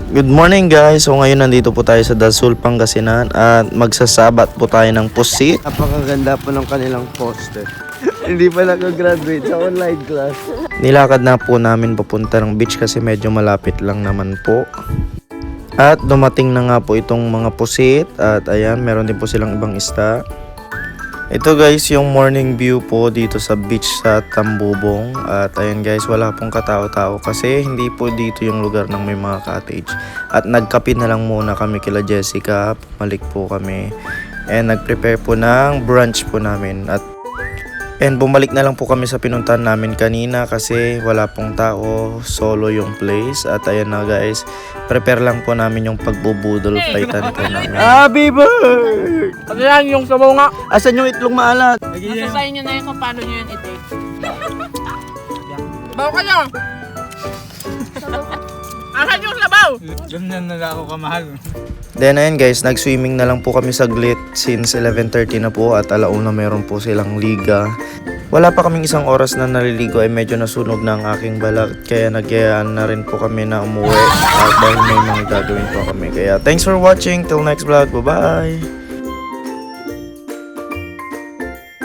Good morning guys! So ngayon nandito po tayo sa Dasul, Pangasinan at magsasabat po tayo ng pusit. Napakaganda po ng kanilang poster. Hindi pa nag-graduate sa online class. Nilakad na po namin papunta ng beach kasi medyo malapit lang naman po. At dumating na nga po itong mga pusit at ayan, meron din po silang ibang isda. Ito guys yung morning view po dito sa beach sa Tambubong. At ayan guys, wala pong katao-tao kasi hindi po dito yung lugar ng may mga cottage. At nagkape na lang muna kami kila Jessica, pumalik po kami. And nag-prepare po ng brunch po namin. And bumalik na lang po kami sa pinuntahan namin kanina kasi wala pong tao, solo yung place. At ayan na guys, prepare lang po namin yung pagbubudol fightan po namin. Happy birthday! Ano yan yung sabaw nga? Asan yung itlog maalat? Masasayin nyo na yun kung paano nyo yun i-take. Sabaw ka nyo! Asan yung sabaw? Ganyan na ako kamahal. Then ayun guys, nag-swimming na lang po kami saglit since 11:30 na po at alauna meron po silang liga. Wala pa kaming isang oras na naliligo ay medyo nasunog na ang aking balat kaya nagyayaan na rin po kami na umuwi at dahil may mga gagawin po kami. Kaya thanks for watching, till next vlog, bye bye!